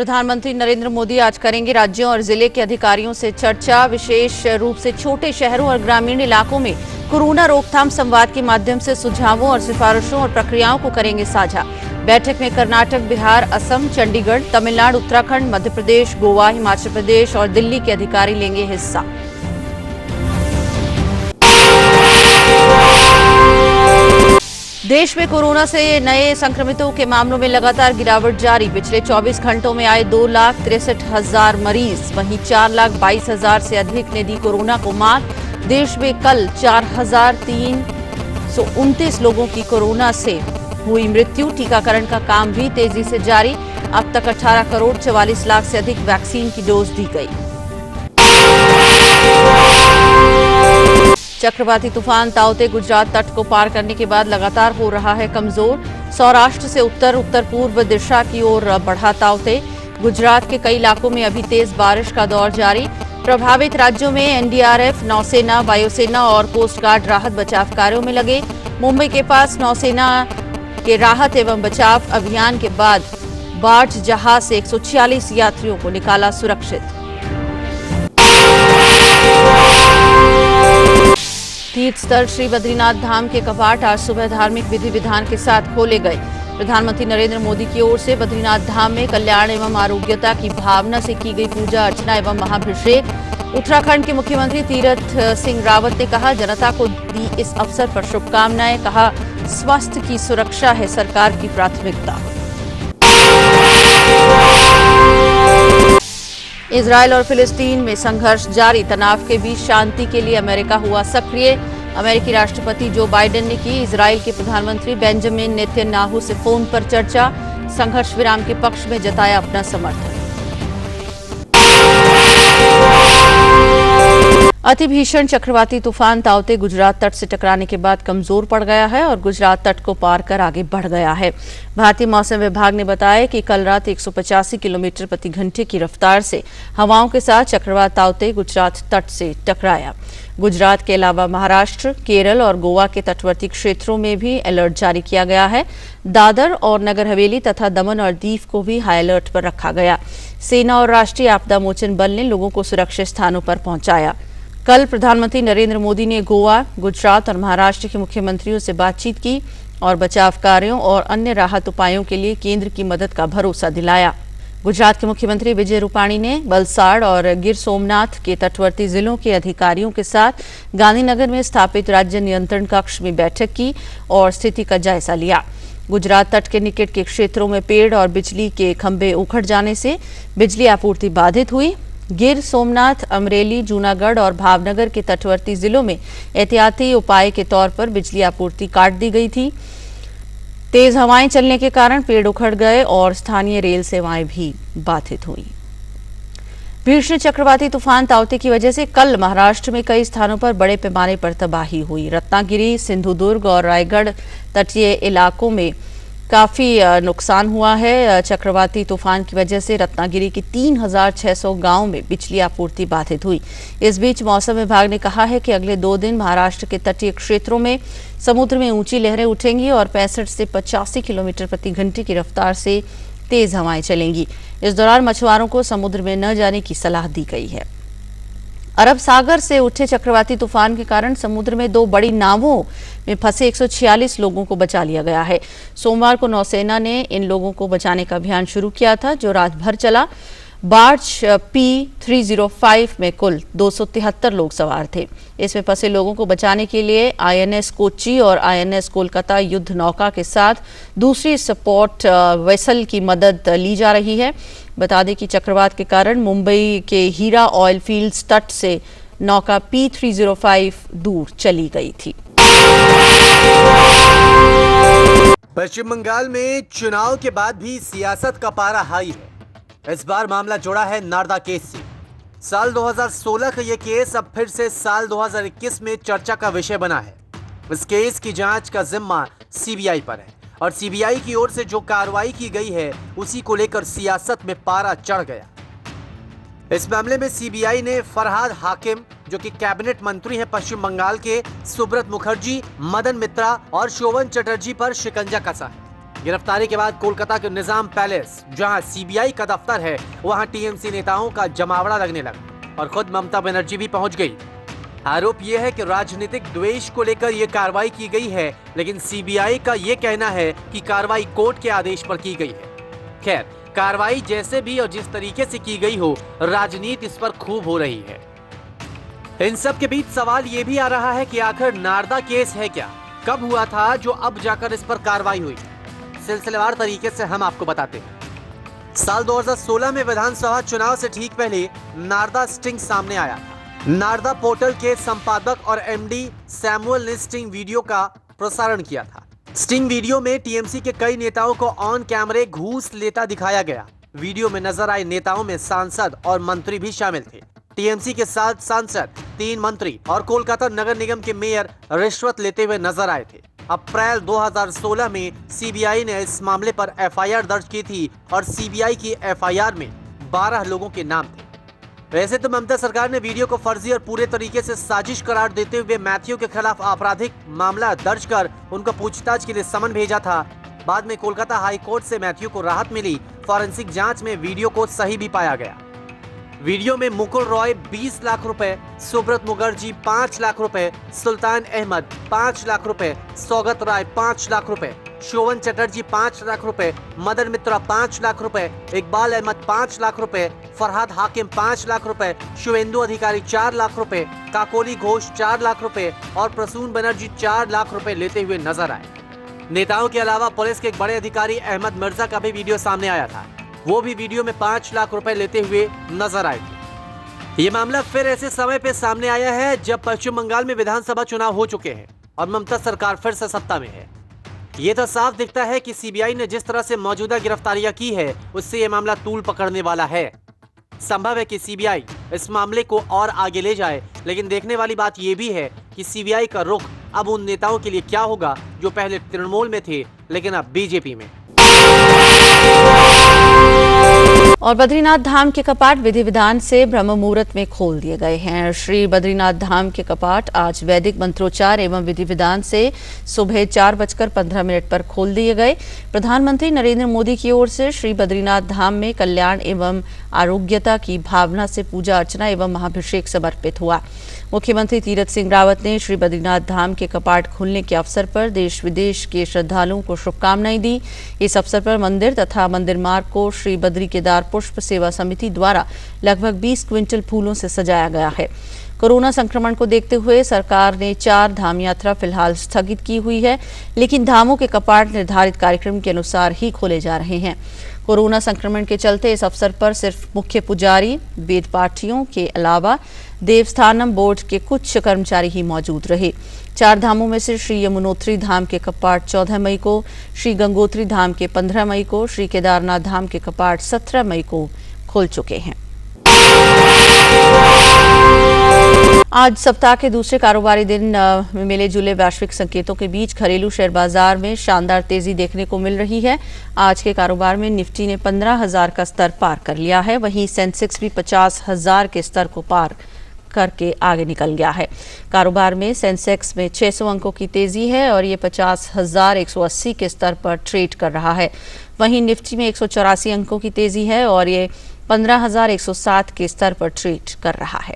प्रधानमंत्री नरेंद्र मोदी आज करेंगे राज्यों और जिले के अधिकारियों से चर्चा। विशेष रूप से छोटे शहरों और ग्रामीण इलाकों में कोरोना रोकथाम संवाद के माध्यम से सुझावों और सिफारिशों और प्रक्रियाओं को करेंगे साझा। बैठक में कर्नाटक, बिहार, असम, चंडीगढ़, तमिलनाडु, उत्तराखंड, मध्य प्रदेश, गोवा, हिमाचल प्रदेश और दिल्ली के अधिकारी लेंगे हिस्सा। देश में कोरोना से नए संक्रमितों के मामलों में लगातार गिरावट जारी। पिछले 24 घंटों में आए 2,63,000 मरीज, वहीं 4,22,000 से अधिक ने दी कोरोना को मात। देश में कल 4,329 लोगों की कोरोना से हुई मृत्यु। टीकाकरण का काम भी तेजी से जारी। अब तक 18 करोड़ 44 लाख से अधिक वैक्सीन की डोज दी गई। चक्रवाती तूफान ताउते गुजरात तट को पार करने के बाद लगातार हो रहा है कमजोर। सौराष्ट्र से उत्तर पूर्व दिशा की ओर बढ़ा ताउते। गुजरात के कई इलाकों में अभी तेज बारिश का दौर जारी। प्रभावित राज्यों में एनडीआरएफ, नौसेना, वायुसेना और कोस्ट गार्ड राहत बचाव कार्यों में लगे। मुंबई के पास नौसेना के राहत एवं बचाव अभियान के बाद बार्ज जहाज से 146 यात्रियों को निकाला सुरक्षित। तीर्थ स्थल श्री बद्रीनाथ धाम के कपाट आज सुबह धार्मिक विधि विधान के साथ खोले गए। प्रधानमंत्री नरेंद्र मोदी की ओर से बद्रीनाथ धाम में कल्याण एवं आरोग्यता की भावना से की गई पूजा अर्चना एवं महाभिषेक। उत्तराखंड के मुख्यमंत्री तीरथ सिंह रावत ने कहा, जनता को दी इस अवसर पर शुभकामनाएं। कहा, स्वास्थ्य की सुरक्षा है सरकार की प्राथमिकता। इजरायल और फिलिस्तीन में संघर्ष जारी। तनाव के बीच शांति के लिए अमेरिका हुआ सक्रिय। अमेरिकी राष्ट्रपति जो बाइडेन ने की इजरायल के प्रधानमंत्री बेंजामिन नेतन्याहू से फोन पर चर्चा। संघर्ष विराम के पक्ष में जताया अपना समर्थन। अति भीषण चक्रवाती तूफान ताउते गुजरात तट से टकराने के बाद कमजोर पड़ गया है और गुजरात तट को पार कर आगे बढ़ गया है। भारतीय मौसम विभाग ने बताया कि कल रात 185 किलोमीटर प्रति घंटे की रफ्तार से हवाओं के साथ चक्रवात ताउते गुजरात तट से टकराया। गुजरात के अलावा महाराष्ट्र, केरल और गोवा के तटवर्ती क्षेत्रों में भी अलर्ट जारी किया गया है। दादर और नगर हवेली तथा दमन और दीव को भी हाई अलर्ट पर रखा गया। सेना और राष्ट्रीय आपदा मोचन बल ने लोगों को सुरक्षित स्थानों पर पहुंचाया। कल प्रधानमंत्री नरेंद्र मोदी ने गोवा, गुजरात और महाराष्ट्र के मुख्यमंत्रियों से बातचीत की और बचाव कार्यों और अन्य राहत उपायों के लिए केंद्र की मदद का भरोसा दिलाया। गुजरात के मुख्यमंत्री विजय रूपाणी ने वलसाड़ और गिर सोमनाथ के तटवर्ती जिलों के अधिकारियों के साथ गांधीनगर में स्थापित राज्य नियंत्रण कक्ष में बैठक की और स्थिति का जायजा लिया। गुजरात तट के निकट के क्षेत्रों में पेड़ और बिजली के खंभे उखड़ जाने से बिजली आपूर्ति बाधित हुई। गिर सोमनाथ, अमरेली, जूनागढ़ और भावनगर के तटवर्ती जिलों में एहतियाती उपाय के तौर पर बिजली आपूर्ति काट दी गई थी। तेज हवाएं चलने के कारण पेड़ उखड़ गए और स्थानीय रेल सेवाएं भी बाधित हुई। भीषण चक्रवाती तूफान ताउते की वजह से कल महाराष्ट्र में कई स्थानों पर बड़े पैमाने पर तबाही हुई। रत्नागिरी, सिंधुदुर्ग और रायगढ़ तटीय इलाकों में काफी नुकसान हुआ है। चक्रवाती तूफान की वजह से रत्नागिरी के 3,600 गांवों में बिजली आपूर्ति बाधित हुई। इस बीच मौसम विभाग ने कहा है कि अगले 2 दिन महाराष्ट्र के तटीय क्षेत्रों में समुद्र में ऊंची लहरें उठेंगी और 65 से 85 किलोमीटर प्रति घंटे की रफ्तार से तेज हवाएं चलेंगी। इस दौरान मछुआरों को समुद्र में न जाने की सलाह दी गई है। अरब सागर से उठे चक्रवाती तूफान के कारण समुद्र में 2 बड़ी नावों में फंसे 146 लोगों को बचा लिया गया है। सोमवार को नौसेना ने इन लोगों को बचाने का अभियान शुरू किया था, जो रात भर चला। बार्ज P305 में कुल 273 लोग सवार थे। इसमें फंसे लोगों को बचाने के लिए INS कोच्चि और INS कोलकाता युद्ध नौका के साथ दूसरी सपोर्ट वेसल की मदद ली जा रही है। बता दें कि चक्रवात के कारण मुंबई के हीरा ऑयल फील्ड्स तट से नौका P305 दूर चली गई थी। पश्चिम बंगाल में चुनाव के बाद भी सियासत का पारा हाई है। इस बार मामला जुड़ा है नारदा केस से। साल 2016 का यह केस अब फिर से साल 2021 में चर्चा का विषय बना है। इस केस की जांच का जिम्मा सीबीआई पर है और सीबीआई की ओर से जो कार्रवाई की गई है उसी को लेकर सियासत में पारा चढ़ गया। इस मामले में सीबीआई ने फरहाद हाकिम, जो कि कैबिनेट मंत्री हैं पश्चिम बंगाल के, सुब्रत मुखर्जी, मदन मित्रा और शोभन चटर्जी पर शिकंजा कसा है। गिरफ्तारी के बाद कोलकाता के निजाम पैलेस, जहां सीबीआई का दफ्तर है, वहां टीएमसी नेताओं का जमावड़ा लगने लगा और खुद ममता बनर्जी भी पहुंच गई। आरोप यह है कि राजनीतिक द्वेष को लेकर यह कार्रवाई की गई है, लेकिन सीबीआई का यह कहना है कि कार्रवाई कोर्ट के आदेश पर की गई है। खैर, कार्रवाई जैसे भी और जिस तरीके से की गई हो, राजनीति इस पर खूब हो रही है। इन सब के बीच सवाल ये भी आ रहा है कि आखिर नारदा केस है क्या, कब हुआ था जो अब जाकर इस पर कार्रवाई हुई। सिलसिलेवार तरीके से हम आपको बताते हैं। साल 2016 में विधानसभा चुनाव से ठीक पहले नारदा स्टिंग सामने आया था। नारदा पोर्टल के संपादक और एमडी सैमुअल ने स्टिंग वीडियो का प्रसारण किया था। स्टिंग वीडियो में टीएमसी के कई नेताओं को ऑन कैमरे घूस लेता दिखाया गया। वीडियो में नजर आए नेताओं में सांसद और मंत्री भी शामिल थे। टीएमसी के 7 सांसद, 3 मंत्री और कोलकाता नगर निगम के मेयर रिश्वत लेते हुए नजर आए थे। अप्रैल 2016 में सीबीआई ने इस मामले पर एफआईआर दर्ज की थी और सीबीआई की एफआईआर में 12 लोगों के नाम थे। वैसे तो ममता सरकार ने वीडियो को फर्जी और पूरे तरीके से साजिश करार देते हुए मैथ्यू के खिलाफ आपराधिक मामला दर्ज कर उनको पूछताछ के लिए समन भेजा था। बाद में कोलकाता हाई कोर्ट से मैथ्यू को राहत मिली। फॉरेंसिक जांच में वीडियो को सही भी पाया गया। वीडियो में मुकुल रॉय 20 लाख रुपए, सुब्रत मुखर्जी 5 लाख रुपए, सुल्तान अहमद 5 लाख रुपए, सौगत राय 5 लाख रुपए, शोवन चटर्जी 5 लाख रुपए, मदन मित्रा 5 लाख रुपए, इकबाल अहमद 5 लाख रुपए, फरहाद हाकिम 5 लाख रुपए, शुभेंदु अधिकारी 4 लाख रुपए, काकोली घोष 4 लाख रुपए और प्रसून बनर्जी 4 लाख रुपए लेते हुए नजर आए। नेताओं के अलावा पुलिस के एक बड़े अधिकारी अहमद मिर्जा का भी वीडियो सामने आया था। वो भी वीडियो में 5 लाख रुपए लेते हुए नजर आए थे। ये मामला फिर ऐसे समय पे सामने आया है जब पश्चिम बंगाल में विधानसभा चुनाव हो चुके हैं और ममता सरकार फिर से सत्ता में है। ये तो साफ दिखता है कि सीबीआई ने जिस तरह से मौजूदा गिरफ्तारियां की है, उससे ये मामला तूल पकड़ने वाला है। संभव है कि सीबीआई इस मामले को और आगे ले जाए, लेकिन देखने वाली बात यह भी है कि सीबीआई का रुख अब उन नेताओं के लिए क्या होगा जो पहले तृणमूल में थे लेकिन अब बीजेपी में। और बद्रीनाथ धाम के कपाट विधि विधान से ब्रह्म मुहूर्त में खोल दिए गए हैं। श्री बद्रीनाथ धाम के कपाट आज वैदिक मंत्रोच्चार एवं विधि विधान से सुबह 4:15 पर खोल दिए गए। प्रधानमंत्री नरेंद्र मोदी की ओर से श्री बद्रीनाथ धाम में कल्याण एवं आरोग्यता की भावना से पूजा अर्चना एवं महाभिषेक समर्पित हुआ। मुख्यमंत्री तीरथ सिंह रावत ने श्री बद्रीनाथ धाम के कपाट खुलने के अवसर पर देश विदेश के श्रद्धालुओं को शुभकामनाएं दी। इस अवसर पर मंदिर तथा मंदिर मार्ग को श्री बद्री केदार पुष्प सेवा समिति द्वारा लगभग 20 क्विंटल फूलों से सजाया गया है। कोरोना संक्रमण को देखते हुए सरकार ने 4 धाम यात्रा फिलहाल स्थगित की हुई है, लेकिन धामों के कपाट निर्धारित कार्यक्रम के अनुसार ही खोले जा रहे हैं। कोरोना संक्रमण के चलते इस अवसर पर सिर्फ मुख्य पुजारी, वेद पाठियों के अलावा देवस्थानम बोर्ड के कुछ कर्मचारी ही मौजूद रहे। 4 धामों में से श्री यमुनोत्री धाम के कपाट 14 मई को, श्री गंगोत्री धाम के 15 मई को, श्री केदारनाथ धाम के कपाट 17 मई को खुल चुके हैं। आज सप्ताह के दूसरे कारोबारी दिन में मिले जुले वैश्विक संकेतों के बीच घरेलू शेयर बाजार में शानदार तेजी देखने को मिल रही है। आज के कारोबार में निफ्टी ने 15,000 का स्तर पार कर लिया है, वहीं सेंसेक्स भी 50,000 के स्तर को पार करके आगे निकल गया है। कारोबार में सेंसेक्स में 600 अंकों की तेजी है और ये 50,180 के स्तर पर ट्रेड कर रहा है। वहीं निफ्टी में 184 अंकों की तेजी है और ये 15,107 के स्तर पर ट्रेड कर रहा है।